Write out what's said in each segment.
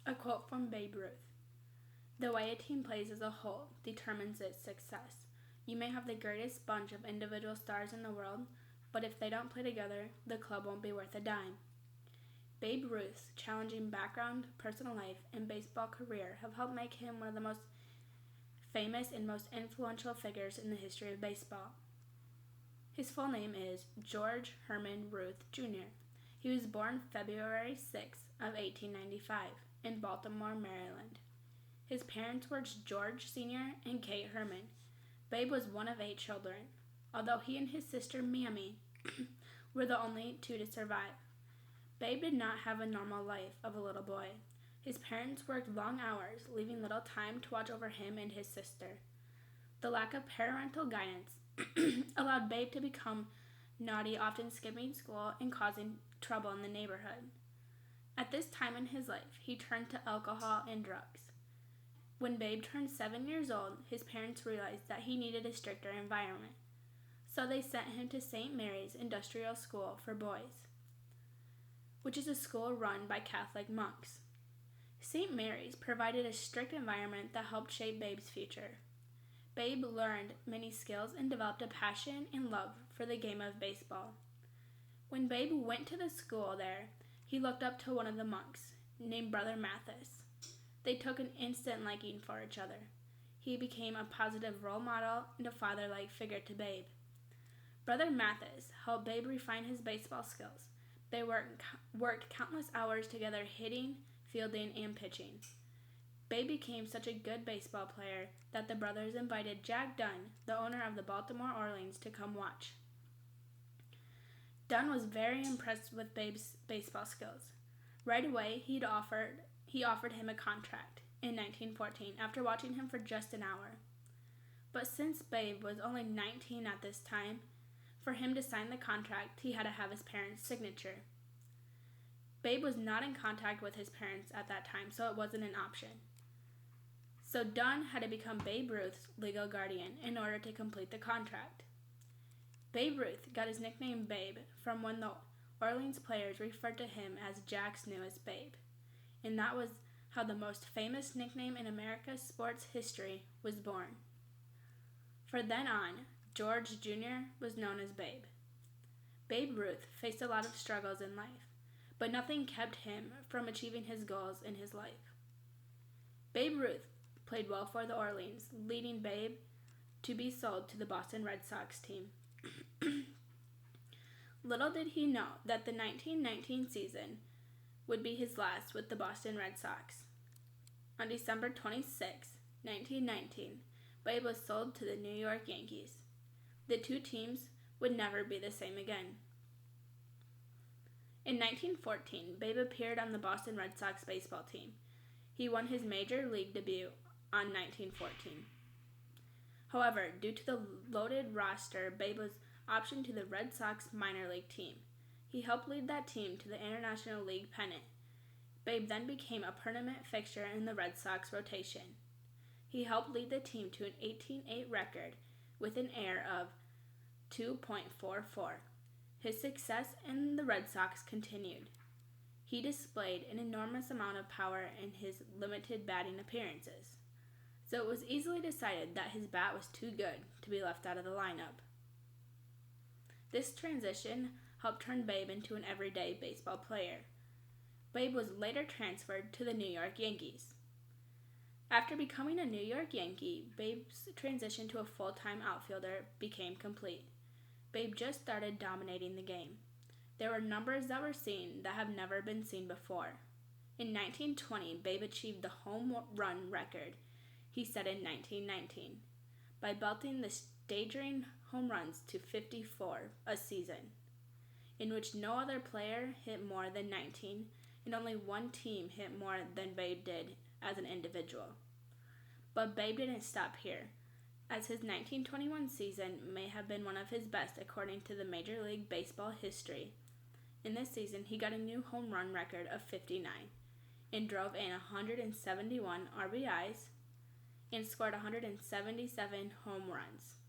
A quote from Babe Ruth. The way a team plays as a whole determines its success. You may have the greatest bunch of individual stars in the world, but if they don't play together, the club won't be worth a dime. Babe Ruth's challenging background, personal life, and baseball career have helped make him one of the most famous and most influential figures in the history of baseball. His full name is George Herman Ruth Jr. He was born February 6 of 1895 in Baltimore, Maryland. His parents were George Sr. and Kate Herman. Babe was one of 8 children, although he and his sister Mammy were the only 2 to survive. Babe did not have a normal life of a little boy. His parents worked long hours, leaving little time to watch over him and his sister. The lack of parental guidance allowed Babe to become naughty, often skipping school and causing trouble in the neighborhood. At this time in his life, he turned to alcohol and drugs. When Babe turned 7 years old, his parents realized that he needed a stricter environment, so they sent him to St. Mary's Industrial School for Boys, which is a school run by Catholic monks. St. Mary's provided a strict environment that helped shape Babe's future. Babe learned many skills and developed a passion and love for the game of baseball. When Babe went to the school there, he looked up to one of the monks, named Brother Mathis. They took an instant liking for each other. He became a positive role model and a father-like figure to Babe. Brother Mathis helped Babe refine his baseball skills. They worked countless hours together hitting, fielding, and pitching. Babe became such a good baseball player that the brothers invited Jack Dunn, the owner of the Baltimore Orioles, to come watch. Dunn was very impressed with Babe's baseball skills. Right away, he offered him a contract in 1914 after watching him for just an hour. But since Babe was only 19 at this time, for him to sign the contract, he had to have his parents' signature. Babe was not in contact with his parents at that time, so it wasn't an option. So Dunn had to become Babe Ruth's legal guardian in order to complete the contract. Babe Ruth got his nickname Babe from when the Orleans players referred to him as Jack's newest babe, and that was how the most famous nickname in America's sports history was born. From then on, George Jr. was known as Babe. Babe Ruth faced a lot of struggles in life, but nothing kept him from achieving his goals in his life. Babe Ruth played well for the Orleans, leading Babe to be sold to the Boston Red Sox team. Little did he know that the 1919 season would be his last with the Boston Red Sox. On December 26, 1919, Babe was sold to the New York Yankees. The 2 teams would never be the same again. In 1914, Babe appeared on the Boston Red Sox baseball team. He won his major league debut on 1914. However, due to the loaded roster, Babe was optioned to the Red Sox minor league team. He helped lead that team to the International League pennant. Babe then became a permanent fixture in the Red Sox rotation. He helped lead the team to an 18-8 record with an ERA of 2.44. His success in the Red Sox continued. He displayed an enormous amount of power in his limited batting appearances, so it was easily decided that his bat was too good to be left out of the lineup. This transition helped turn Babe into an everyday baseball player. Babe was later transferred to the New York Yankees. After becoming a New York Yankee, Babe's transition to a full-time outfielder became complete. Babe just started dominating the game. There were numbers that were seen that have never been seen before. In 1920, Babe achieved the home run record he set in 1919 by belting the staggering home runs to 54 a season, in which no other player hit more than 19, and only one team hit more than Babe did as an individual. But Babe didn't stop here, as his 1921 season may have been one of his best according to the Major League Baseball history. In this season, he got a new home run record of 59 and drove in 171 RBIs and scored 177 home runs,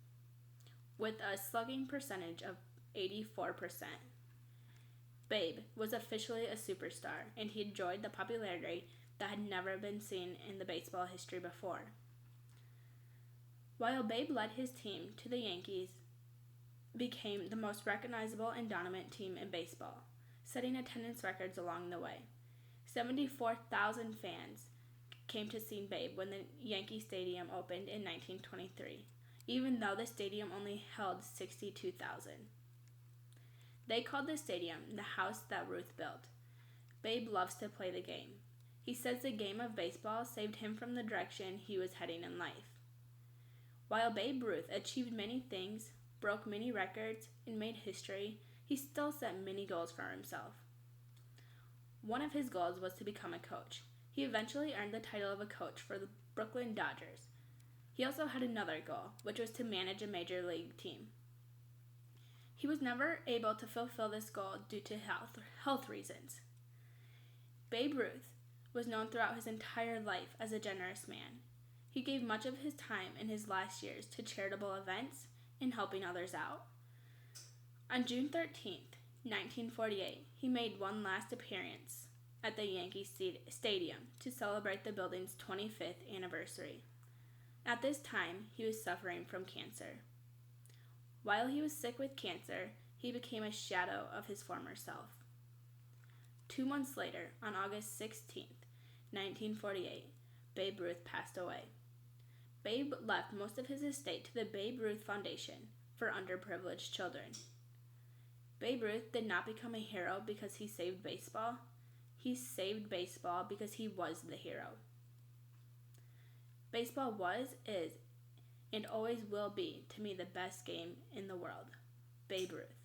with a slugging percentage of 84%. Babe was officially a superstar, and he enjoyed the popularity that had never been seen in the baseball history before. While Babe led his team to the Yankees, became the most recognizable and dominant team in baseball, setting attendance records along the way. 74,000 fans came to see Babe when the Yankee Stadium opened in 1923, even though the stadium only held 62,000. They called the stadium the house that Ruth built. Babe loves to play the game. He says the game of baseball saved him from the direction he was heading in life. While Babe Ruth achieved many things, broke many records, and made history, he still set many goals for himself. One of his goals was to become a coach. He eventually earned the title of a coach for the Brooklyn Dodgers. He also had another goal, which was to manage a major league team. He was never able to fulfill this goal due to health reasons. Babe Ruth was known throughout his entire life as a generous man. He gave much of his time in his last years to charitable events and helping others out. On June 13th, 1948, he made one last appearance at the Yankee Stadium to celebrate the building's 25th anniversary. At this time, he was suffering from cancer. While he was sick with cancer, he became a shadow of his former self. 2 months later, on August 16th, 1948, Babe Ruth passed away. Babe left most of his estate to the Babe Ruth Foundation for underprivileged children. Babe Ruth did not become a hero because he saved baseball. He saved baseball because he was the hero. Baseball was, is, and always will be, to me, the best game in the world. Babe Ruth.